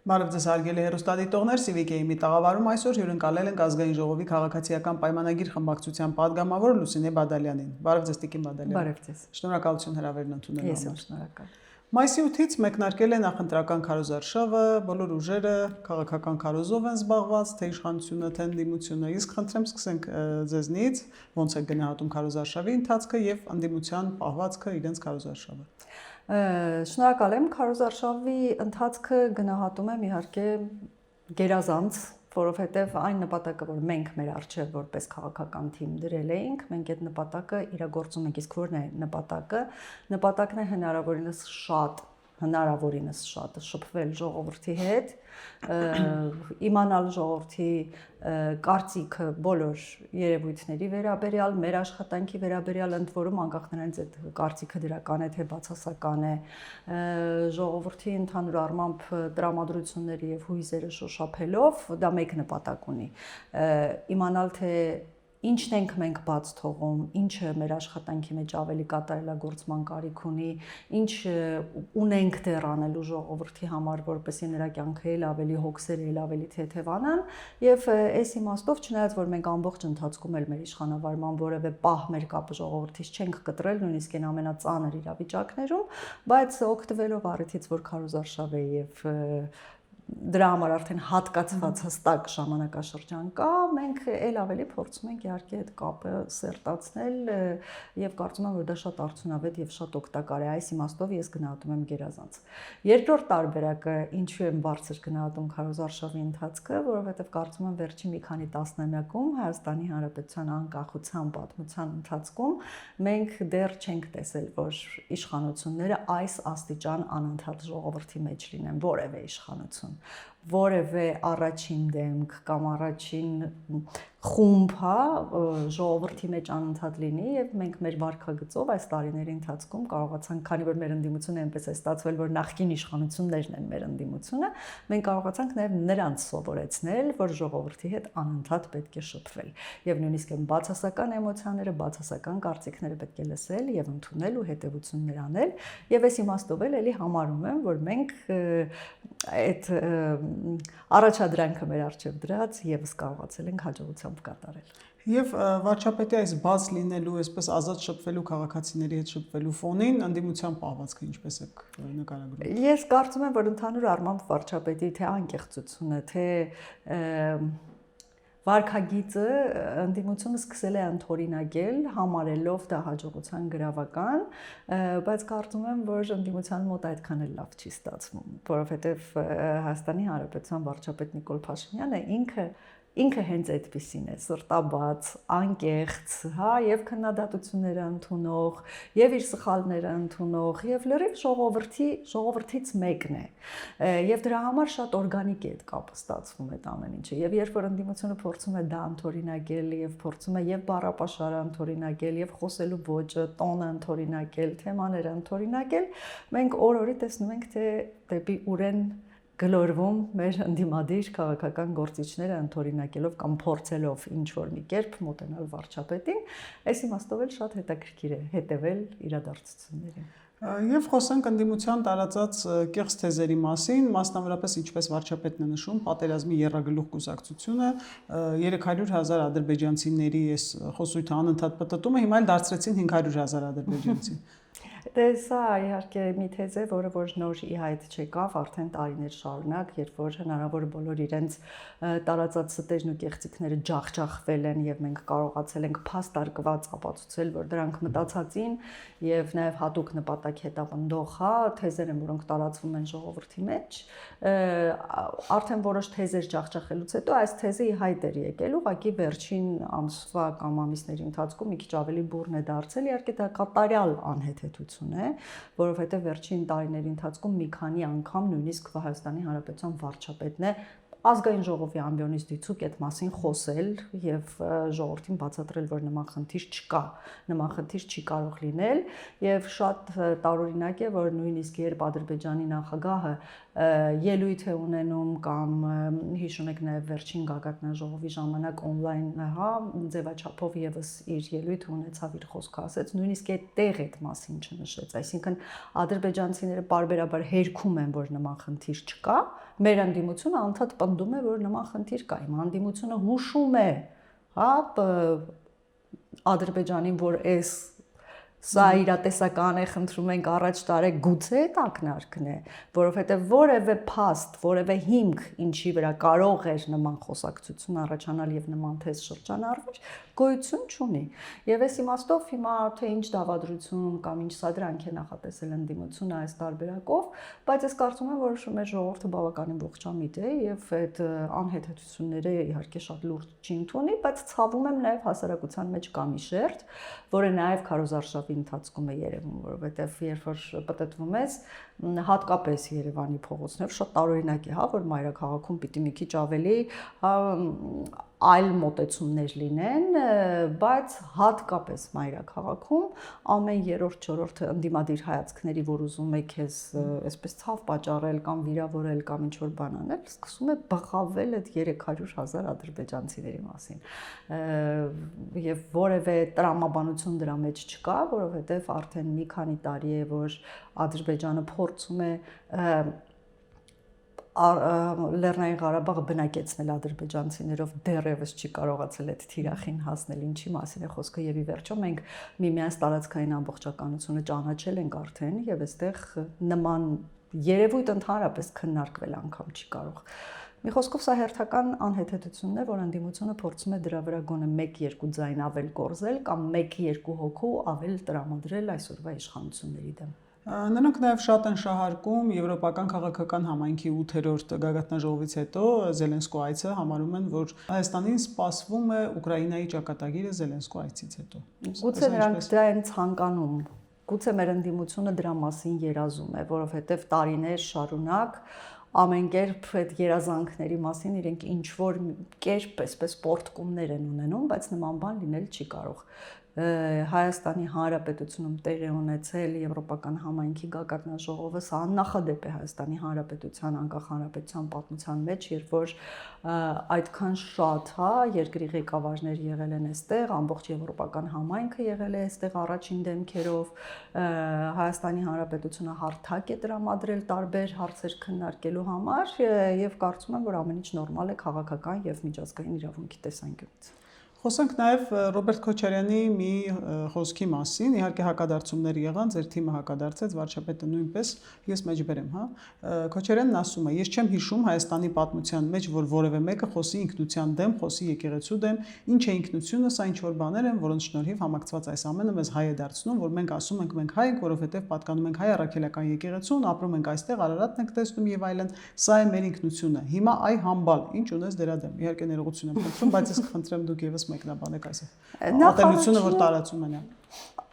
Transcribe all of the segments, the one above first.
Բարև ձեզ հարգելի հեռուստադիտողներ, Civic-ի մի տաղավարում այսօր հյուրընկալել ենք ազգային ժողովի քաղաքացիական պայմանագիր խմբակցության падգամավոր Լուսինե Բադալյանին։ Բարև ձեզ Տիկին Բադալյան։ Բարև ձեզ։ Շնորհակալություն հրավերն ընդունելու Ես եմ համար։ շնորհակալ։ Մայիսի 8-ից մեկնարկել է նախընտրական քարոզարշավը, բոլոր ուժերը քաղաքական քարոզով են զբաղված, թե իշխանությունը, թե ընդդիմությունը։ Իսկ խնդրեմ սկսենք ձեզնից, ոնց է գնահատում քարոզարշավի ընթացքը եւ ընդդիմության պահվածքը իրենց քարոզարշավը։ Շնորհակալ եմ, քարոզարշավի ընթացքը գնահատում եմ իհարկե գերազանց, որովհետև այն նպատակը, որ մենք մեր առջև որպես քաղաքական թիմ դրել էինք, մենք այդ նպատակը իրագործում ենք, իսկ որն է նպատակը։ Նպատակն է հնարավորինս շատ շփվել ժողովրդի հետ, իմանալ ժողովրդի կարծիքը բոլոր երևույթների վերաբերյալ, մեր աշխատանքի վերաբերյալ, ընդ որում անկախ նրանից այդ կարծիքը դրական է թե բացասական է, ժողովրդի ընդհանուր առմամբ տրամադրությունների եւ հույզերը շոշափելով, դա մեկ նպատակ ունի։ Իմանալ թե ինչն ենք մենք բաց թողում, ինչը մեր աշխատանքի մեջ ավելի կատարելագործման կարիք ունի, ինչ ունենք դեռ անելու ժողովրդի համար, որպեսզի նրա կյանքը էլ ավելի հոգսեր, էլ ավելի թեթևանան, եւ այս իմաստով չնայած որ մենք ամբողջ ընթացքում էլ մեր իշխանավարման որևէ պահ մեր կապը ժողովրդից չենք կտրել, նույնիսկ այն ամենածանր իրավիճակներում, բայց օգտվելով առիթից, որ քարոզարշավ է եւ դրա համար արդեն հատկացված հստակ ժամանակաշրջան կա, մենք ել ավելի փորձում ենք իհարկե այդ կապը սերտացնել եւ կարծում եմ, որ դա շատ արդյունավետ եւ շատ օգտակար է, այս իմաստով ես գնահատում եմ գերազանց։ Երկրորդ տարբերակը ինչու եմ բարձր գնահատում քարոզարշավի ընթացքը, որովհետեւ կարծում եմ վերջին մի քանի տասնամյակում Հայաստանի Հանրապետության անկախության պատմության ընթացքում մենք դեռ չենք տեսել, որ իշխանությունները այս աստիճան անընդհատ ժողովրդի մեջ լինեն, որևէ իշխանություն, որևէ առաջին դեմք կամ առաջին խումբ, ժողովրդի մեջ անընդհատ լինի եւ մենք մեր վարքագծով այս տարիների ընթացքում կարողացանք, քանի որ մեր ընդդիմությունը այնպես է ստացվել, որ նախկին իշխանություններն են մեր ընդդիմությունը, մենք կարողացանք նաեւ նրանց սովորեցնել, որ ժողովրդի հետ անընդհատ պետք է շփվել եւ նույնիսկ այն բացասական էմոցիաները, բացասական կարծիքները պետք է լսել եւ ընդունել ու հետեւություններ անել եւ այս իմաստով էլի համարում եմ, որ մենք այդ առաջադրանքը մեր առջև դրած եւս կարողացել ենք հաջողությամբ կատարել։ Եվ վարչապետի այս բաց լինելու, այսպես ազատ շփվելու քաղաքացիների հետ շփվելու ֆոնին ընդդիմության պահվածքը ինչպես է նկարագրում։ Ես կարծում եմ, որ ընդհանուր առմամբ վարչապետի թե անկեղծությունը, թե վարքագիծը ընդդիմությունը սկսել է ընդօրինակել, համարելով դա հաջողության գրավական, բայց կարծում եմ, որ ընդդիմության մոտ այդքան էլ լավ չի ստացվում, որովհետև Հայաստանի Հանրապետության վարչապետ Նիկոլ Փաշինյանը ինքը հենց այդպիսին է, սրտաբաց, անկեղծ, եւ քննադատությունները ընդունող, եւ իր սխալները ընդունող, եւ լրիվ ժողովրդից մեկն է։ Եվ դրա համար շատ օրգանիկ է այդ կապը ստացվում այդ ամեն ինչը։ Եվ երբ որ ընդդիմությունը փորձում է դա ընդօրինակել եւ փորձում է եւ բառապաշարը ընդօրինակել, եւ խոսելու ոճը, տոնը ընդօրինակել, թեմաները ընդօրինակել, մենք օր-օրի տեսնում ենք, թե դեպի ուրեն գլորվում մեր ընդդիմադիր քաղաքական գործիչները ընդօրինակելով կամ փորձելով ինչ-որ մի կերպ մոտենալ վարչապետին, այս իմաստով էլ շատ հետաքրքիր է հետևել իրադարձություններին։ Եվ խոսենք ընդդիմության տարածած կեղծ թեզերի մասին, մասնավորապես ինչպես վարչապետն է նշում, պատերազմի եռագլուխ կուսակցությունը 300,000 ադրբեջանցիների այս խոսույթը անընդհատ պտտում է, հիմա էլ դարձրեցին 500,000 ադրբեջանցի։ Սա իհարկե մի թեզ է, որը որ նոր ի հայտ չեկավ արդեն տարիներ շարունակ, երբ որ հնարավոր բոլոր իրենց տարածած ստերն ու կեղծիքները ջախջախվել են եւ մենք կարողացել ենք փաստարկված ապացուցել, որ դրանք մտածածին եւ նաեւ հատուկ նպատակ հետապնդող, թեզեր են, որոնք տարածվում են ժողովրդի մեջ, արդեն որոշ թեզեր ջախջախելուց հետո այս թեզը ի հայտ էր եկել, ուղղակի վերջին ամսվա կամ ամիսների ընթացքում մի քիչ ավելի բուրն է դարձել, իհարկե դա կատարյալ անհեթեթություն է, որովհետև վերջին տարիների ընթացքում մի քանի անգամ նույնիսկ Հայաստանի Հանրապետության վարչապետն է ազգային ժողովի ամբիոնից դիցուկ այդ մասին խոսել եւ ժողովրդին բացատրել, որ նման խնդիր չկա, նման խնդիր չի կարող լինել եւ շատ տարօրինակ է, որ նույնիսկ երբ Ադրբեջանի նախագահը ելույթ է ունենում կամ հիշում եք նաեւ վերջին գագաթնաժողովի ժամանակ on-line, հա, ձևաչափով եւս իր ելույթը ունեցավ, իր խոսքը ասեց, նույնիսկ այդտեղ այդ մասին չնշեց, այսինքն ադրբեջանցիները բարբերաբար հերքում են, որ նման խնդիր չկա, մեր անդիմությունը անդադ պնդում է, որ նման խնդիր կա, իմ անդիմությունը հուշում է, հա, Ադրբեջանին, որ սա իրատեսական է, խնդրում ենք առաջ տարեք, գուցե այդ ակնարկն է, որովհետև որևէ փաստ, որևէ հիմք, ինչի վրա կարող էր նման խոսակցություն առաջանալ եւ նման թեզ շրջանառվեր, գոյություն չունի։ Եվ այս իմաստով հիմա թե ինչ դավադրություն կամ ինչ սադրանք է նախատեսել ընդդիմությունը այս տարբերակով, բայց ես կարծում եմ, որ մեր ժողովուրդը բավականին ողջամիտ է եւ այդ անհեթեթությունները իհարկե շատ լուրջ չի ընդունի, բայց ցավում եմ նաեւ հասարակության մեջ կա մի շերտ, որը նաեւ քարոզարշավի ընթացքում է երևում, որովհետեւ երբ որ պատտվում ես, հատկապես Երևանի փողոցներով շատ տարօրինակ է, հա, որ մայրաքաղաքում պիտի մի քիչ ավելի այլ մոտեցումներ լինեն, բայց հատկապես մայրաքաղաքում ամեն երրորդ, չորրորդ ընդդիմադիր հայացքների, որ ուզում է քեզ այսպես ցավ պատճառել կամ վիրավորել կամ ինչ որ բան անել, սկսում է բղավել այդ 300,000 ադրբեջանցիների մասին։ Եվ որևէ տրամաբանություն դրա մեջ չկա, որովհետև արդեն մի քանի տարի է, որ Ադրբեջանը փորձում է Լեռնային Ղարաբաղը բնակեցնել ադրբեջանցիներով, դեռևս չի կարողացել այդ թիրախին հասնել, ինչի մասին է խոսքը եւ ի վերջո մենք միմյանց տարածքային ամբողջականությունը ճանաչել ենք արդեն եւ այստեղ նման երևույթ ընդհանրապես քննարկվել անգամ չի կարող։ Մի խոսքով սա հերթական անհեթեթությունն է, որ ընդդիմությունը փորձում է դրա վրա գոնե 1-2 ձայն ավել կորզել կամ 1-2 հոգու ավել տրամադրել այսօրվա իշխանությունների դեմ։ Նրանք նաև շատ են շահարկում եվրոպական քաղաքական համայնքի 8-րդ գագաթնաժողովից հետո Զելենսկու այցը համարում են, որ Հայաստանին սպասվում է Ուկրաինայի ճակատագիրը Զելենսկու այցից հետո։ Գուցե նրանք դա են ցանկանում, գուցե մեր ընդդիմությունը դրա մասին երազում է, որովհետև տարիներ շարունակ ամեն կերպ այդ երազանքների մասին իրենք ինչ որ կերպ այսպես պորտկումներ են ունենում, բայց նման բան լինել չի կարող։ Հայաստանի Հանրապետությունում տեղի ունեցել Եվրոպական համայնքի գագաթնաժողովը, սա աննախադեպ է Հայաստանի Հանրապետության անկախ հանրապետության պատմության մեջ, երբ որ այդքան շատ, հա, երկրի ղեկավարներ եղել են այստեղ, ամբողջ Եվրոպական համայնքը եղել է այստեղ առաջին դեմքերով, Հայաստանի Հանրապետությունը հարթակ է տրամադրել տարբեր հարցեր քննարկելու համար եւ կարծում եմ, որ ամեն ինչ նորմալ է քաղաքական եւ միջազգային իրավունքի տեսանկյունից։ Խոսենք նաև Ռոբերտ Քոչարյանի մի խոսքի մասին, իհարկե հակադարձումներ եղան, ձեր թիմը հակադարձեց, վարչապետը նույնպես, ես մեջբերեմ, հա։ Քոչարյանն ասում է, ես չեմ հիշում Հայաստանի պատմության մեջ, որ որևէ մեկը խոսի ինքնության դեմ, խոսի եկեղեցու դեմ, ինչ է ինքնությունը, սա ինչ որ բաներ են, որոնց շնորհիվ համակցված այս ամենը մեզ հայ է դարձնում, որ մենք ասում ենք մենք հայ ենք, որովհետև պատկանում ենք հայ առաքելական եկեղեցուն, ապրում ենք այստեղ, Արարատն ենք տեսնում եւ այլն, սա է մեր ինքնությունը։ Հիմա այ համբալ, ինչ ունես դրա դեմ։ Իհարկե ներողություն եմ խնդրում, բայց ես կխնդրեմ դուք եւս մեկնաբանեք այս ատելությունը, որ տարածում են։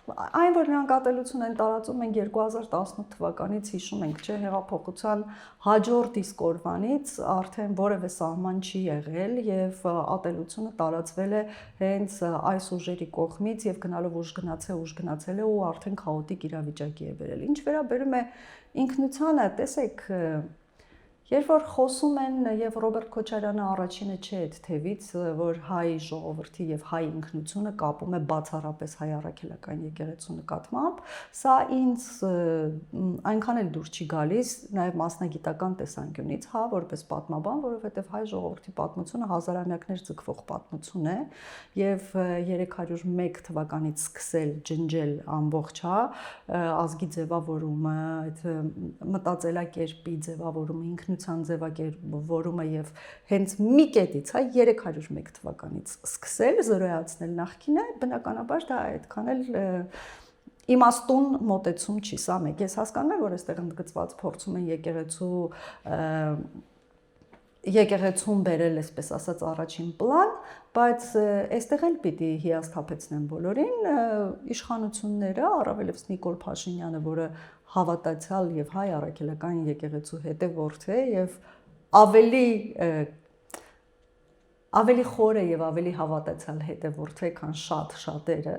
Այն, որ նրանք ատելություն են տարածում են 2018 թվականից, հիշում ենք, չէ, հեղափոխության հաջորդ իսկ օրվանից արդեն որևէ սահման չի եղել եւ ատելությունը տարածվել է հենց այս ուժերի կողմից եւ գնալով ուժ գնացել է ու արդեն քաոտիկ իրավիճակի է բերել։ Ինչ վերաբերում է ինքնությանը, տեսեք, երբ որ խոսում են եւ Ռոբերտ Քոչարյանը առաջինը չէ այդ թևից, որ հայ ժողովրդի եւ հայ ինքնությունը կապում է բացառապես հայ առաքելական եկեղեցու նկատմամբ, սա ինձ այնքան էլ դուր չի գալիս նաեւ մասնագիտական տեսանկյունից, հա, որպես պատմաբան, որովհետեւ հայ ժողովրդի պատմությունը հազարամյակներ ձգվող պատմություն է եւ 301 թվականից սկսել ջնջել ամբողջ, հա, ազգի ձևավորումը, այդ մտածելակերպի ձևավորումը, ինքնության ձևակերպորումը եւ հենց մի կետից, հա, 301 թվականից սկսել զրոյացնել նախկինը, բնականաբար դա այդքան էլ իմաստուն մոտեցում չի, սա մեկ։ Ես հասկանում եմ, որ այստեղ ընդգծված փորձում են եկեղեցուն բերել, այսպես ասած, առաջին պլան, բայց այստեղ էլ պիտի հիասթափեցնեն բոլորին, իշխանությունները, առավելևս Նիկոլ Փաշինյանը, որը հավատացյալ եւ հայ առաքելական եկեղեցու հետևորդ է եւ ավելի խորը եւ ավելի հավատացյալ հետևորդ է, քան շատերը,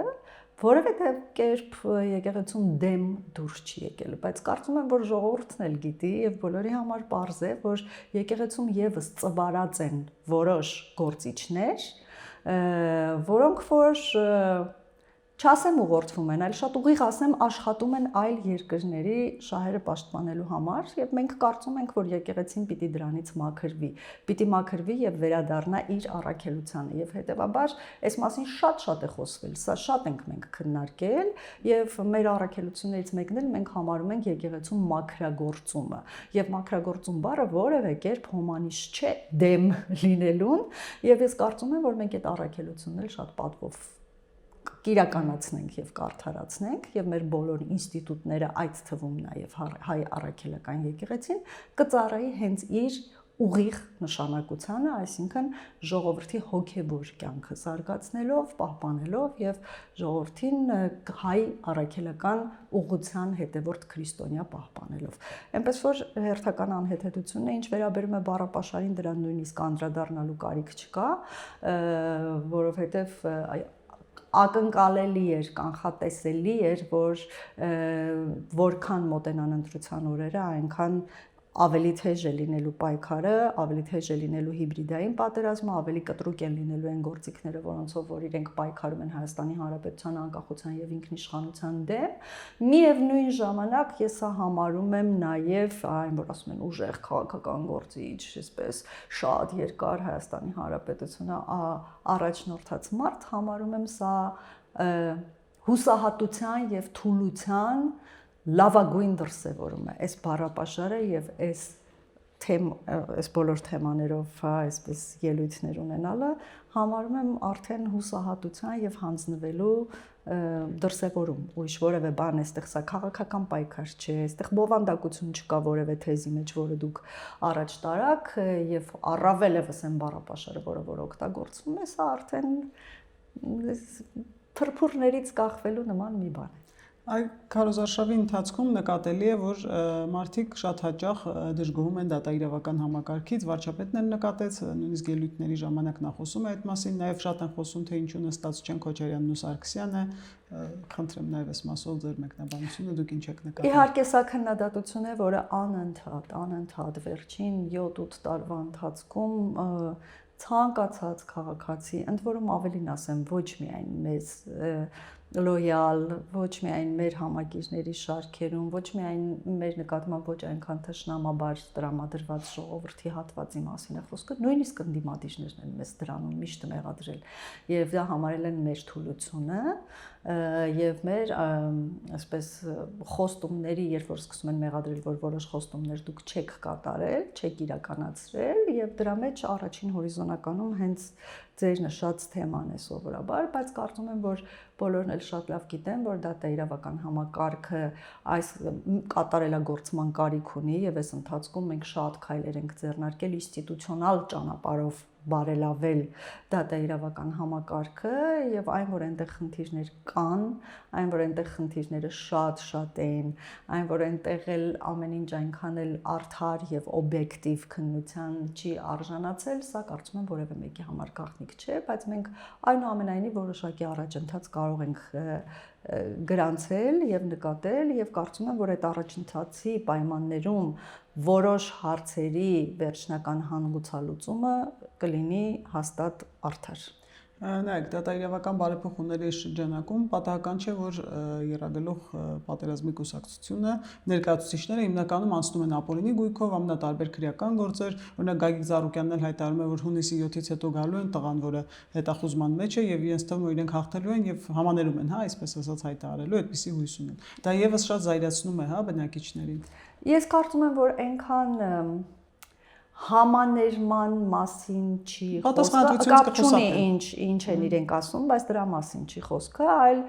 որովհետեւ կերպ եկեղեցում դեմ դուրս չի եկել, բայց կարծում եմ, որ ժողովուրդն էլ գիտի եւ բոլորի համար պարզ է, որ եկեղեցում եւս ծվարած են որոշ գործիչներ, որոնք որ չասեմ ուղղորդվում են, այլ շատ ուղիղ ասեմ աշխատում են այլ երկրների շահերը պաշտպանելու համար եւ մենք կարծում ենք, որ եկեղեցին պիտի դրանից մաքրվի եւ վերադառնա իր առաքելությանը եւ հետեւաբար այս մասին շատ է խոսվել, սա շատ ենք մենք քննարկել եւ մեր առաքելություններից մեկն էլ մենք համարում ենք եկեղեցում մաքրագործումը եւ մաքրագործում բառը որևէ կերպ հոմանիշ չէ դեմ լինելուն եւ ես կարծում եմ, որ մենք այդ առաքելությունն էլ շատ պատվով կիրականացնենք եւ կարդարացնենք եւ մեր բոլոր ինստիտուտները այդ թվում նաեւ հայ առաքելական եկեղեցին կծառայի հենց իր ուղիղ նշանակությանը, այսինքն ժողովրդի հոգեվոր կյանքը զարգացնելով, պահպանելով եւ ժողովրդին հայ առաքելական ուղղության հետևորդ քրիստոնյա պահպանելով։ Այնպես որ հերթական անհեթեթությունը ինչ վերաբերում է բառապաշարին, դրան նույնիսկ անդրադառնալու կարիք չկա, որովհետեւ ակնկալելի էր, կանխատեսելի էր, որ որքան մոտենան ընտրության օրերը, այնքան ավելի թեժ է լինելու պայքարը, ավելի թեժ է լինելու հիբրիդային պատերազմը, ավելի կտրուկ են լինելու այն գործիքները, որոնցով որ իրենք պայքարում են Հայաստանի Հանրապետության անկախության եւ ինքնիշխանության դեմ։ Միևնույն ժամանակ ես սա համարում եմ նաեւ այն, որ ասում են ուժեղ քաղաքական գործիչ, այսպես շատ երկար Հայաստանի Հանրապետությունը առաջնորդած մարդ, համարում եմ սա հուսահատության եւ թուլության լավագույն դրսևորում է այս բառապաշարը եւ այս բոլոր թեմաներով այսպես ելույթներ ունենալը համարում եմ արդեն հուսահատության եւ հանձնվելու դրսևորում, ուրիշ որևէ բան այստեղ սա քաղաքական պայքար չէ, այստեղ բովանդակություն չկա որևէ թեզի մեջ, որը դուք առաջ տարաք եւ առավել եւս այն բառապաշարը, որը օգտագործվում է, սա արդեն փրփուրներից կախվելու նման մի բան է։ Այ քարոզարշավի ընթացքում նկատելի է, որ մարդիկ շատ հաճախ դժգոհում են դատաիրավական համակարգից, վարչապետն էլ նկատեց, նույնիսկ ելույթների ժամանակ նա խոսում է այդ մասին, նաև շատ են խոսում, թե ինչու նստած չեն Քոչարյանն ու Սարգսյանը, խնդրեմ նաև այս մասով ձեր մեկնաբանությունը, դուք ինչ եք նկատել։ Իհարկե սա քննադատություն է, որը անընդհատ վերջին 7-8 տարվա ընթացքում ցանկացած քաղաքացի, ընդ որում ավելին ասեմ, ոչ միայն մեզ լոյալ, ոչ միայն մեր համագիրների շարքերում, ոչ միայն մեր նկատմամբ ոչ այնքան թշնամաբար տրամադրված ժողովրդի հատվածի մասին է խոսքը, նույնիսկ ընդդիմադիրներն են մեզ դրանում միշտ մեղադրել եւ դա համարել են մեր թուլությունը եւ մեր այսպես խոստումների, երբ որ սկսում են մեղադրել, որ որոշ խոստումներ դուք չեք կատարել, չեք իրականացրել եւ դրա մեջ առաջին հորիզոնականում հենց ձեր նշած թեման է սովորաբար, բայց կարծում եմ, որ բոլորն էլ շատ լավ գիտեն, որ դատաիրավական համակարգը այս կատարելագործման կարիք ունի եւ այս ընթացքում մենք շատ քայլեր ենք ձեռնարկել ինստիտուցիոնալ ճանապարհով բարելավել դատաիրավական համակարգը եւ այն, որ այնտեղ խնդիրներ կան, այն, որ այնտեղ խնդիրները շատ են, այն, որ այնտեղ էլ ամեն ինչ այնքան էլ արդար եւ օբյեկտիվ քննության չի արժանացել, սա կարծում եմ որևէ մեկի համար գաղտնիք չէ, բայց մենք այնուամենայնիվ որոշակի առաջընթաց կարող ենք գրանցել եւ նկատել եւ կարծում եմ, որ այդ առաջընթացի պայմաններում որոշ հարցերի վերջնական հանգուցալուծումը կլինի հաստատ արդար։ Նայեք, դատաիրավական բարեփոխումների շրջանակում պատահական չէ, որ եռագլուխ պատերազմի կուսակցությունը ներկայացուցիչները հիմնականում անցնում են ապօրինի գույքով, ամենատարբեր քրեական գործեր, օրինակ Գագիկ Ծառուկյանն էլ հայտարարում է, որ հունիսի 7-ից հետո գալու են տղան, որը հետախուզման մեջ է եւ իրենց թվում է իրենք հաղթելու են եւ համաներում են, հա, այսպես ասած հայտարարելու, այդպիսի հույս ունեն։ Դա եւս շատ զայրացնում է, հա, բնակիչներին։ Ես կարծում եմ, որ այնքան համաներման մասին չի խոսքը, կապ չունի ինչ են իրենք ասում, բայց դրա մասին չի խոսքը, այլ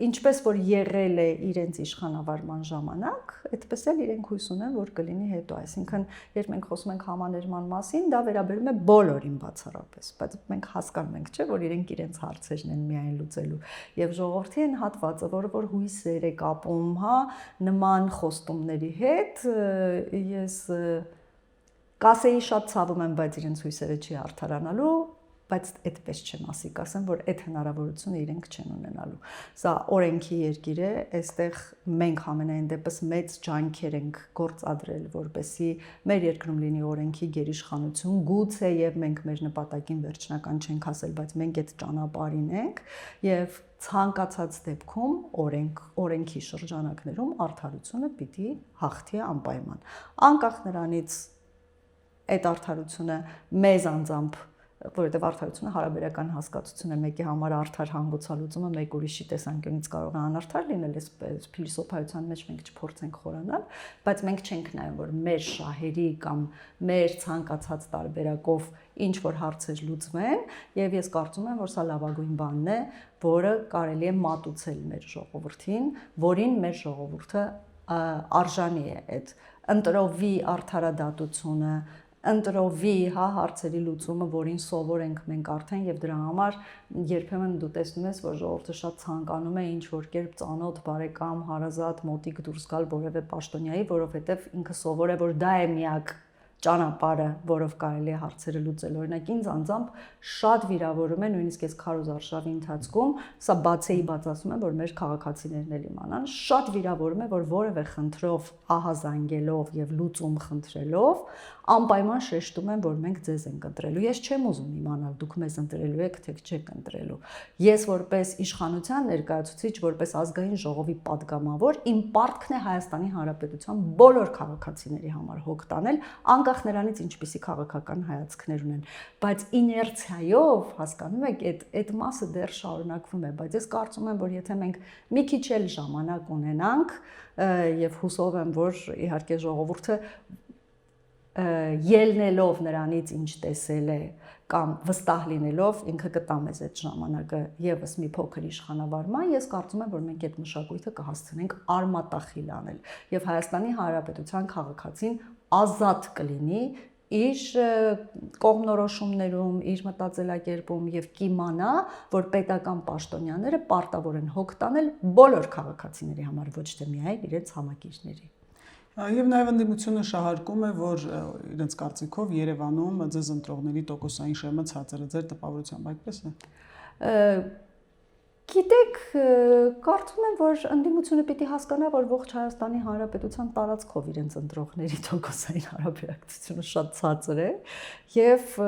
ինչպես որ եղել է իրենց իշխանավարման ժամանակ, այդպես էլ իրենք հույս ունեն, որ կլինի հետո, այսինքն երբ մենք խոսում ենք համաներման մասին, դա վերաբերում է բոլորին բացառապես, բայց մենք հասկանում ենք, չէ, որ իրենք իրենց հարցերն են միայն լուծելու եւ ժողովրդի են հատվածը, որ հույսեր է կապում, հա, նման խոստումների հետ, ես Կասեի շատ ցավում եմ, բայց իրենց հույսերը չի արդարանալու, բայց այդպես չեմ ասի, կասեմ, որ այդ հնարավորությունը իրենք չեն ունենալու։ Սա օրենքի երկիր է, այստեղ մենք համենայն դեպս մեծ ջանքեր ենք գործադրել, որպեսզի մեր երկրում լինի օրենքի գերիշխանություն, գուցե եւ մենք մեր նպատակին վերջնական չենք հասել, բայց մենք այդ ճանապարհին ենք եւ ցանկացած դեպքում օրենքի շրջանակներում արդարությունը պիտի հաղթի անպայման։ Անկախ նրանից այդ արդարությունը մեզ անձամբ, որովհետև արդարությունը հարաբերական հասկացություն է, մեկի համար արդար հանգուցալուծումը մեկ ուրիշի տեսանկյունից կարող է անարդար լինել, այս փիլիսոփայության մեջ մենք չփորձենք խորանալ, բայց մենք չենք նայում, որ մեր շահերի կամ մեր ցանկացած տարբերակով ինչ որ հարցեր լուծվեն, եւ ես կարծում եմ, որ սա լավագույն բանն է, որը կարելի է մատուցել մեր ժողովրդին, որին մեր ժողովուրդը արժանի է այդ ընտրովի արդարադատությունը, ընտրովի հարցերի լուծումը, որին սովոր ենք մենք արդեն եւ դրա համար երբեմն դու տեսնում ես, որ ժողովուրդը շատ ցանկանում է ինչ որ կերպ ծանոթ, բարեկամ, հարազատ, մոտիկ դուրս գալ որևէ պաշտոնյայի, որովհետեւ ինքը սովոր է, որ դա է միակ ճանապարհը, որով կարելի է հարցերը լուծել։ Օրինակ ինձ անձամբ շատ վիրավորում է, նույնիսկ այս քարոզարշավի ընթացքում, սա բացեի բաց ասում եմ, որ մեր քաղաքացիներն էլ իմանան, շատ վիրավորում է, որ որևէ խնդրով ահազանգելով եւ լուծում խնդրելով անպայման շեշտում են, որ մենք ձեզ ենք ընտրելու։ Ես չեմ ուզում իմանալ դուք մեզ ընտրելու եք, թե չեք ընտրելու։ Ես որպես իշխանության ներկայացուցիչ, որպես ազգային ժողովի падգամավոր, իմ պարտքն է Հայաստանի Հանրապետության բոլոր քաղաքացիների համար հոգ տանել, անկախ նրանից ինչպիսի քաղաքական հայացքներ ունեն, բայց իներցիայով, հասկանում եք, այդ մասը դեռ շարունակվում է, բայց ես կարծում եմ, որ եթե մենք մի քիչ էլ ժամանակ ունենանք, եւ հուսով եմ, որ իհարկե ժողովուրդը ելնելով նրանից ինչ տեսել է կամ վստահ լինելով ինքը կտա մեզ այդ ժամանակը եւս մի փոքր իշխանավարման, ես կարծում եմ, որ մենք այդ մշակույթը կհասցնենք արմատախիլ անել եւ Հայաստանի Հանրապետության քաղաքացին ազատ կլինի իր կողմնորոշումներում, իր մտածելակերպում եւ կիմանա, որ պետական պաշտոնյաները պարտավոր են հոգ տանել բոլոր քաղաքացիների համար, ոչ թե միայն իրենց համակիրների։ Եվ նաև ընդդիմությունը շահարկում է, որ իրենց կարծիքով Երևանում ձեզ ընտրողների տոկոսային շեմը ցածր է, ձեր տպավորությամբ այդպես է։ Գիտեք, կարծում եմ, որ ընդդիմությունը պիտի հասկանա, որ ողջ Հայաստանի Հանրապետության տարածքով իրենց ընտրողների տոկոսային հարաբերակցությունը շատ ցածր է, եւ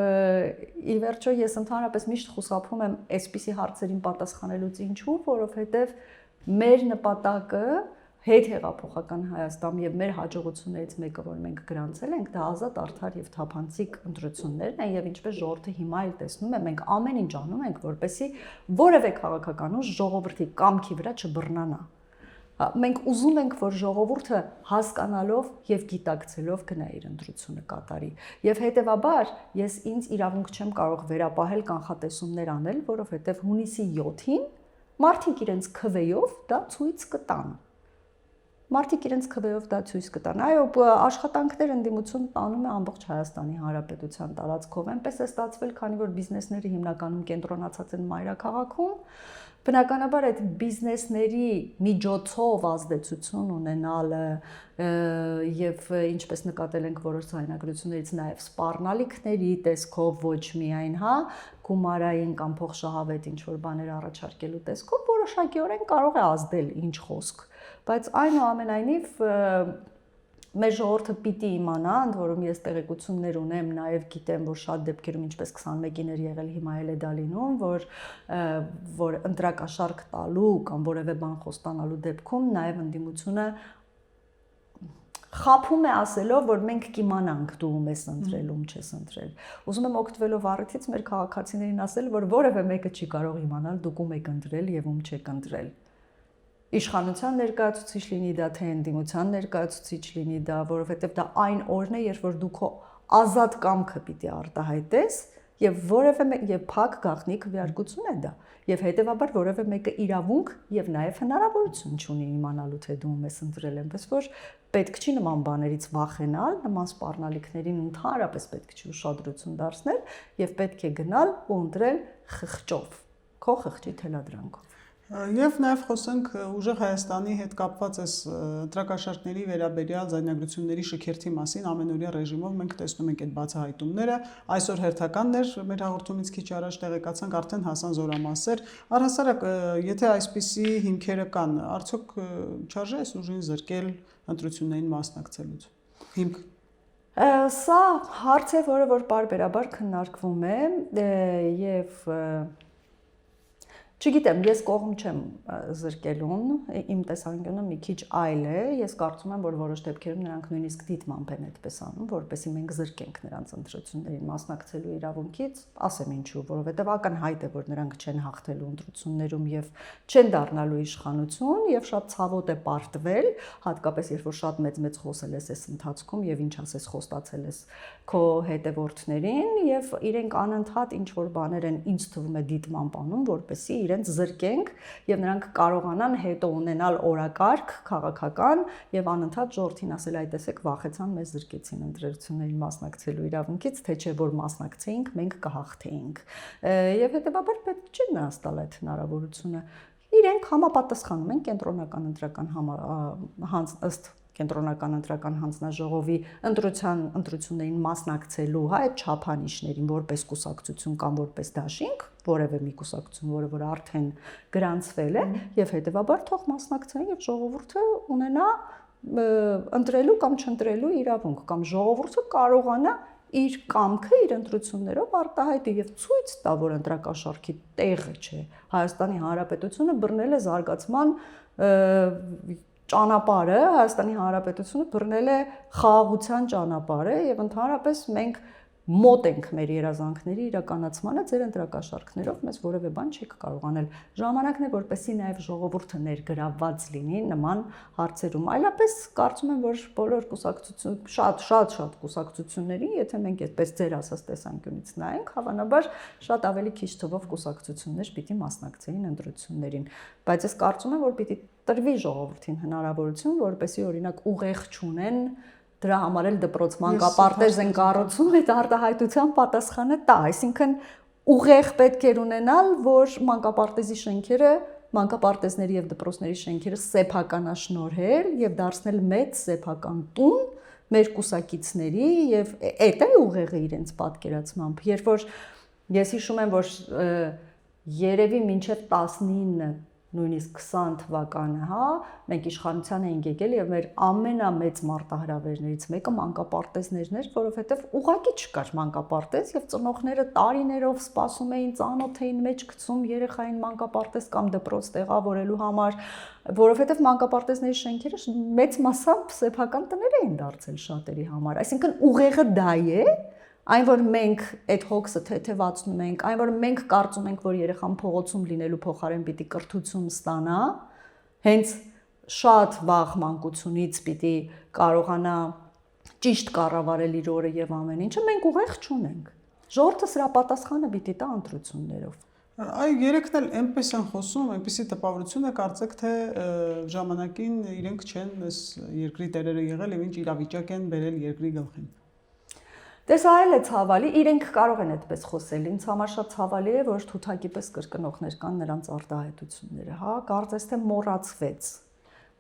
ի վերջո ես ընդհանրապես միշտ խուսափում եմ այսպիսի հարցերին պատասխանելուց, ինչու, որովհետեւ մեր նպատակը հետհեղափոխական Հայաստան եւ մեր հաջողություններից մեկը, որ մենք գրանցել ենք, դա ազատ, արդար եւ թափանցիկ ընտրություններն են եւ ինչպես ժողովուրդը հիմա էլ տեսնում է, մենք ամեն ինչ անում ենք, որպեսզի որևէ քաղաքական ուժ ժողովրդի կամքի վրա չբռնանա։ Մենք ուզում ենք, որ ժողովուրդը հասկանալով եւ գիտակցելով գնա իր ընտրությունը կատարի։ Եվ հետեւաբար ես ինձ իրավունք չեմ կարող վերապահել կանխատեսումներ անել, որովհետեւ հունիսի 7-ին մարդիկ իրենց քվեով դա ցույց կտան։ Մարդիկ իրենց քվեով դա ցույց կտան։ Այո, աշխատանքներ ընդդիմություն տանում է ամբողջ Հայաստանի Հանրապետության տարածքով։ Այնպես է ստացվել, քանի որ բիզնեսները հիմնականում կենտրոնացած են մայրաքաղաքում, բնականաբար այդ բիզնեսների միջոցով ազդեցություն ունենալը եւ ինչպես նկատել ենք որոշ ձայնագրություններից նաեւ սպառնալիքների տեսքով ոչ միայն, գումարային կամ փոխշահավետ ինչ որ բաներ առաջարկելու տեսքով որոշակիորեն կարող է ազդել ինչ խոսք, բայց այնուամենայնիվ մեր ժողովուրդը պիտի իմանա, ընդ որում ես տեղեկություններ ունեմ, նաև գիտեմ, որ շատ դեպքերում ինչպես 21-ին էր եղել, հիմա էլ է դա լինում, որ ընտրակաշարք տալու կամ որևէ բան խոստանալու դեպքում նաև ընդդիմությունը խափում է ասելով, որ մենք կիմանանք դու ում ես ընտրել, ում չես ընտրել։ Ուզում եմ օգտվելով առիթից մեր քաղաքացիներին ասել, որ որևէ մեկը չի կարող իմանալ դուք ում եք ընտրել եւ ում չեք ընտրել։ Իշխանության ներկայացուցիչ լինի դա, թե ընդդիմության ներկայացուցիչ լինի դա, որովհետև դա այն օրն է, երբ որ դու քո ազատ կամքը պիտի արտահայտես եւ որևէ եւ փակ գաղտնի քվեարկություն է դա եւ հետեւաբար որևէ մեկը իրավունք եւ նաեւ հնարավորություն չունի իմանալու թե դու ում ես ընտրել, այնպես որ պետք չի նման բաներից վախենալ, նման սպառնալիքներին ընդհանրապես պետք չի ուշադրություն դարձնել եւ պետք է գնալ ու ընտրել խղճով, քո խղճի թելադրանքով։ Եվ նաև խոսենք ուժեղ Հայաստանի հետ կապված այս ընտրակաշառքների վերաբերյալ ձայնագրությունների շքերթի մասին ամենօրյա ռեժիմով մենք տեսնում ենք այդ բացահայտումները։ Այսօր հերթականն էր մեր հաղորդումից քիչ առաջ տեղեկացանք արդեն հասան զորամասեր։ Առհասարակ, եթե այսպիսի հիմքերը կան, արդյոք չարժե այս ուժին զրկել ընտրություններին մասնակցելուց։ Հիմք Սա հարց է, որը որ բարբերաբար քննարկվում է եւ Չգիտեմ, ես կողմ չեմ զրկելուն, իմ տեսանկյունը մի քիչ այլ է, ես կարծում եմ, որ որոշ դեպքերում նրանք նույնիսկ դիտմամբ են այդպես անում, որպեսզի մենք զրկենք նրանց ընտրություններին մասնակցելու իրավունքից, ասեմ ինչու, որովհետև ակնհայտ է, որ նրանք չեն հաղթելու ընտրություններում եւ չեն դառնալու իշխանություն եւ շատ ցավոտ է պարտվել, հատկապես երբ որ շատ մեծ խոսել ես այս ընթացքում եւ ինչ ասես խոստացել ես քո հետևորդներին եւ իրենք անընդհատ ինչ որ բաներ են ինձ թվում է դիտմամբ անում, որպեսզի իրենց զրկենք եւ նրանք կարողանան հետո ունենալ օրակարգ քաղաքական եւ անընդհատ ժողովրդին ասել այ տեսեք վախեցան մեզ զրկեցին ընտրություններին մասնակցելու իրավունքից թե չէ որ մասնակցեինք մենք կհաղթեինք եւ հետեւաբար պետք չէ նրանց տալ այդ հնարավորությունը իրենք համապատասխանում են կենտրոնական ընտրական ըստ կենտրոնական ընտրական հանձնաժողովի ընտրություններին մասնակցելու այդ չափանիշներին որպես կուսակցություն կամ որպես դաշինք որևէ մի կուսակցություն, որը որ արդեն գրանցվել է եւ հետեւաբար թող մասնակցեն եւ ժողովուրդը ունենա ընտրելու կամ չընտրելու իրավունք կամ ժողովուրդը կարողանա իր կամքը իր ընտրություններով արտահայտի եւ ցույց տա, որ ընտրակաշառքի տեղը չէ։ Հայաստանի Հանրապետությունը բռնել է զարգացման ճանապարհը, Հայաստանի Հանրապետությունը բռնել է խաղաղության ճանապարհը եւ ընդհանրապես մենք մոտ ենք մեր երազանքների իրականացմանը ձեր ընտրակաշառքներով մեզ որևէ բան չեք կարողանել։ Ժամանակն է, որպեսզի նաև ժողովուրդը ներգրավված լինի նման հարցերում։ Այլապես կարծում եմ, որ բոլոր կուսակցություն, շատ կուսակցությունների, եթե մենք այդպես ձեր ասած տեսանկյունից նայենք, հավանաբար շատ ավելի քիչ թվով կուսակցություններ պիտի մասնակցեին ընտրություններին։ Բայց ես կարծում եմ, որ պիտի տրվի ժողովրդին հնարավորություն, որպեսզի օրինակ ուղեղ չունեն դրա համար էլ դպրոց մանկապարտեզ են կառուցում այդ արտահայտության պատասխանը տա, այսինքն ուղեղ պետք է ունենալ, որ մանկապարտեզի շենքերը, մանկապարտեզների եւ դպրոցների շենքերը սեփականաշնորհել եւ դարձնել մեծ սեփական տուն մեր կուսակիցների եւ այդ է ուղեղը իրենց պատկերացմամբ, երբ որ ես հիշում եմ, որ երևի մինչեւ 19 նույնիսկ 20 թվականը, հա, մենք իշխանության էինք եկել եւ մեր ամենամեծ մարտահրավերներից մեկը մանկապարտեզներն էր, որովհետեւ ուղղակի չկար մանկապարտեզ եւ ծնողները տարիներով սպասում էին ծանոթ էին մեջ գցում երեխային մանկապարտեզ կամ դպրոց տեղավորելու համար, որովհետեւ մանկապարտեզների շենքերը մեծ մասամբ սեփական տներ էին դարձել շատերի համար, այսինքն ուղեղը դա է Այն որ մենք այդ հոգսը թեթևացնում ենք, այն որ մենք կարծում ենք, որ երեխան փողոցում լինելու փոխարեն պիտի կրթություն ստանա, հենց շատ վաղ մանկությունից պիտի կարողանա ճիշտ կառավարել իր օրը եւ ամեն ինչը, մենք ուղեղ չունենք։ Ժողովուրդը սրա պատասխանը պիտի տա ընտրություններով։ Այ երեքն էլ այնպես են խոսում, այնպեսի տպավորություն է կարծեք թե ժամանակին իրենք չեն այս երկրի տերերը եղել եւ ինչ իրավիճակ են բերել երկրի գլխին։ Դες այլ է ցավալի, իրենք կարող են այդպես խոսել, ինձ համար շատ ցավալի է, որ թութակի պես կրկնողներ կան նրանց արտահայտությունները, հա, կարծես թե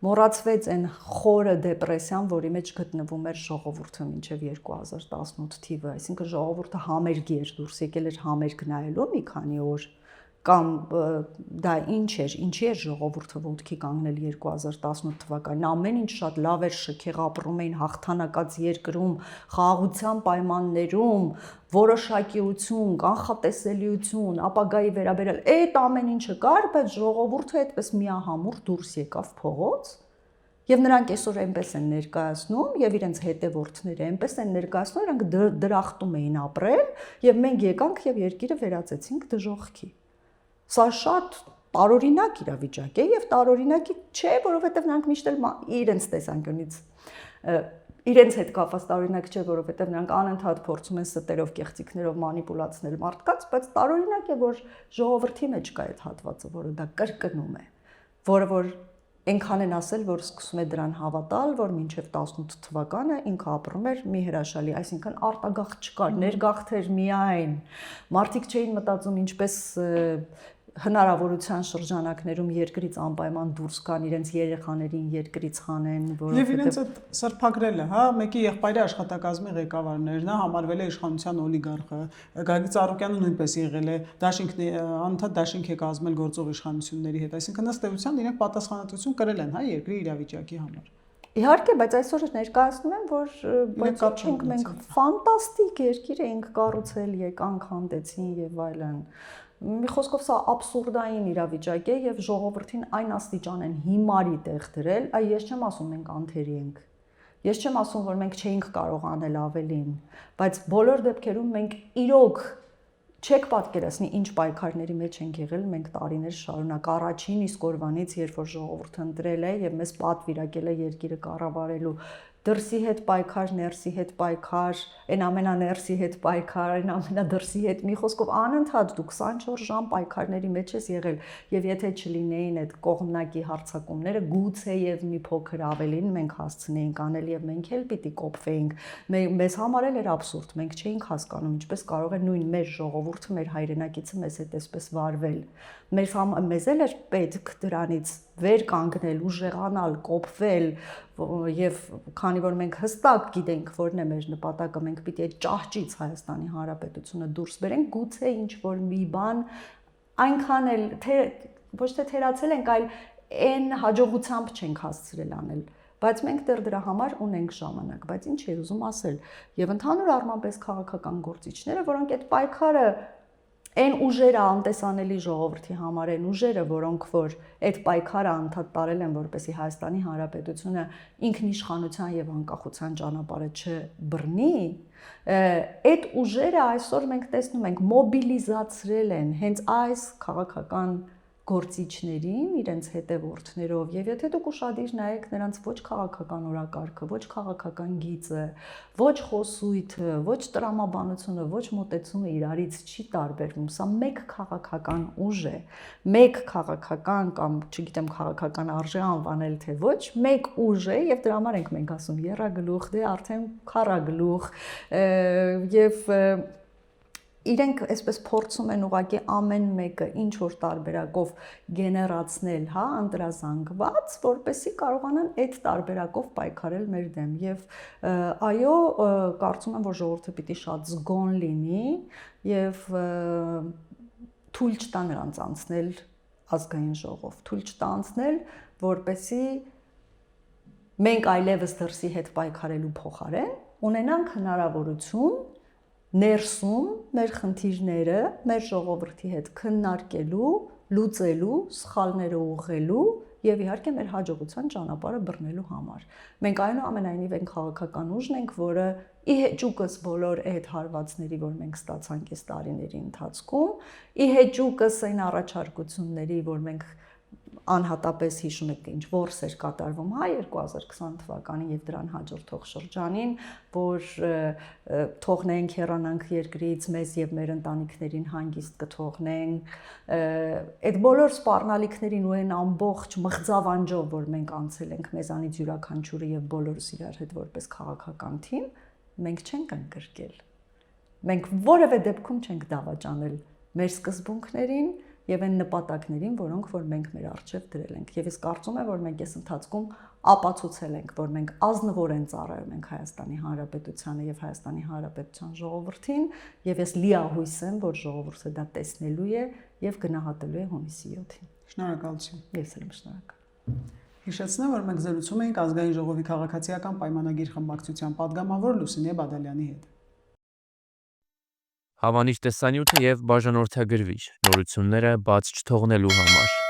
մոռացվեց այն խորը դեպրեսիան, որի մեջ գտնվում էր ժողովուրդը մինչև 2018 թիվը, այսինքն ժողովուրդը համերգի էր դուրս եկել էր համերգ նայելու մի քանի օր կամ դա ինչի էր ժողովուրդը ոտքի կանգնել 2018 թվականին ամեն ինչ շատ լավ էր շքեղ ապրում էին հաղթանակած երկրում խաղաղության պայմաններում որոշակիություն կանխատեսելիություն ապագայի վերաբերյալ այդ ամեն ինչը կար բայց ժողովուրդը այդպես միահամուռ դուրս եկավ փողոց Եվ նրանք այսօր այնպես են ներկայացնում եւ իրենց հետևորդները այնպես են ներկայացնում, նրանք դրախտում էին ապրել եւ մենք եկանք եւ երկիրը վերածեցինք դժոխքի։ Սա շատ տարօրինակ իրավիճակ է եւ տարօրինակի չէ, որովհետեւ նրանք միշտ էլ իրենց տեսանկյունից իրենց հետ կապված տարօրինակ չէ, որովհետեւ նրանք անընդհատ փորձում են ստերով կեղծիքներով մանիպուլացնել մարդկանց, բայց տարօրինակ է, որ ժողովրդի մեջ կա այդ հատվածը, որը դա կրկնում է, որը որ Այնքան են ասել, որ սկսում է դրան հավատալ, որ մինչև 18 թվականը ինքը ապրում էր մի հրաշալի, այսինքն արտագաղթ չկար, ներգաղթ էր միայն։ Մարդիկ չէին մտածում ինչպես հնարավորության շրջանակներում երկրից անպայման դուրս գան, իրենց երեխաներին երկրից հանեն, Եվ իրենց այդ սրբագրելը, հա, մեկի եղբայրի աշխատակազմի ղեկավարներն է, համարվել է իշխանության օլիգարխը, Գագիկ Ծառուկյանը նույնպես եղել է անդադար դաշինք է կազմել գործող իշխանությունների հետ, այսինքն ըստ էության իրենք պատասխանատվություն կրել են, հա, երկրի իրավիճակի համար։ Իհարկե, բայց այսօր ներկայացնում են, որ բայց մենք ֆանտաստիկ երկիր էինք կառուցել, եկանք, հանդեցին եւ այլն։ Մի խոսքով սա աբսուրդային իրավիճակ է եւ ժողովրդին այն աստիճան են հիմարի տեղ դրել, այ ես չեմ ասում մենք անթերի ենք։ Ես չեմ ասում, որ մենք չէինք կարող անել ավելին, բայց բոլոր դեպքերում մենք իրոք չեք պատկերացնի ինչ պայքարների մեջ ենք եղել մենք տարիներ շարունակ առաջին իսկ օրվանից, երբ որ ժողովուրդը ընտրել է եւ մեզ պատվիրակել է երկիրը կառավարելու դրսի հետ պայքար, ներսի հետ պայքար, այն ամենաներսի հետ պայքար, այն ամենադրսի հետ, մի խոսքով անընդհատ դու 24 ժամ պայքարների մեջ ես եղել եւ եթե չլինեին այդ կողմնակի հարձակումները, գուցեև մի փոքր ավելին մենք հասցնեինք անել եւ մենք էլ պիտի կոփվեինք։ Մեզ համար էլ էր աբսուրդ, մենք չէինք հասկանում ինչպես կարող է նույն մեր ժողովուրդը, մեր հայրենակիցը մեզ հետ այսպես վարվել։ Մեզ էլ էր պետք դրանից վեր կանգնել, ուժեղանալ, կոփվել եւ քանի որ մենք հստակ գիտենք որն է մեր նպատակը, մենք պիտի այդ ճահճից Հայաստանի Հանրապետությունը դուրս բերենք, գուցե ինչ որ մի բան այնքան էլ ոչ թե թերացել ենք, այլ այն հաջողությամբ չենք հասցրել անել, բայց մենք դեռ դրա համար ունենք ժամանակ, բայց ինչ է ուզում ասել, եւ ընդհանուր առմամբ այս քաղաքական գործիչները, որոնք այդ պայքարը այն ուժերը անտեսանելի ժողովրդի համար են ուժերը, որոնք որ այդ պայքարը անդադ տարել են, որպեսզի Հայաստանի Հանրապետությունը ինքնիշխանության եւ անկախության ճանապարհը չբռնի, այդ ուժերը այսօր մենք տեսնում ենք մոբիլիզացրել են հենց այս քաղաքական գործիչներին իրենց հետևորդներով եւ եթե դուք ուշադիր նայեք նրանց ոչ քաղաքական օրակարգը, ոչ քաղաքական գիծը, ոչ խոսույթը, ոչ տրամաբանությունը, ոչ մոտեցումը իրարից չի տարբերվում, սա մեկ քաղաքական ուժ է, մեկ քաղաքական կամ չգիտեմ քաղաքական արժե անվանել թե ոչ, մեկ ուժ է եւ դրա համար ենք մենք ասում եռագլուխ, դե արդեն քառագլուխ եւ իրենք այսպես փորձում են ուղղակի ամեն մեկը ինչ որ տարբերակով գեներացնել, հա, ընտրազանգված, որպեսզի կարողանան այդ տարբերակով պայքարել մեր դեմ եւ այո, կարծում եմ, որ ժողովուրդը պիտի շատ զգոն լինի եւ թույլ չտա նրանց անցնել ազգային ժողով, թույլ չտա անցնել, որպեսզի մենք այլևս դրսի հետ պայքարելու փոխարեն ունենանք հնարավորություն ներսում մեր խնդիրները մեր ժողովրդի հետ քննարկելու, լուծելու, սխալները ուղղելու եւ իհարկե մեր հաջողության ճանապարհը բռնելու համար։ Մենք այնուամենայնիվ այն քաղաքական ուժն ենք, որը ի հեճուկս բոլոր այդ հարվածների, որ մենք ստացանք այս տարիների ընթացքում, ի հեճուկս այն առաջարկությունների, որ մենք անհատապես հիշում եք ինչ որս էր կատարվում հա 2020 թվականին եւ դրան հաջորդող շրջանին, որ թողնենք հեռանանք երկրից, մեզ եւ մեր ընտանիքներին հանգիստ կթողնենք, այդ բոլոր սպառնալիքներին ու այն ամբողջ մղձավանջով, որ մենք անցել ենք մեզանից յուրաքանչյուրը եւ բոլորս իրար հետ որպես քաղաքական թիմ, մենք չենք ընկրկել։ Մենք որևէ դեպքում չենք դավաճանել մեր սկզբունքներին եւ այն նպատակներին, որոնք որ մենք մեր առջև դրել ենք։ Եվ ես կարծում եմ, որ մենք այս ընթացքում ապացուցել ենք, որ մենք ազնվորեն ծառայում ենք Հայաստանի Հանրապետությանը եւ Հայաստանի Հանրապետության ժողովրդին, եւ ես լիահույս եմ, որ ժողովուրդը դա տեսնելու է եւ գնահատելու է հունիսի 7-ին։ Շնորհակալություն։ Ես էլ եմ շնորհակալ։ Հիշեցնեմ, որ մենք զրուցում ենք ազգային ժողովի քաղաքացիական պայմանագիր խմբակցության պատգամավոր Լուսինե Բադալյանի հետ։ Հավանիչ տեսանյութ եւ բաժանորդագրվիչ նորությունները բաց չթողնելու համար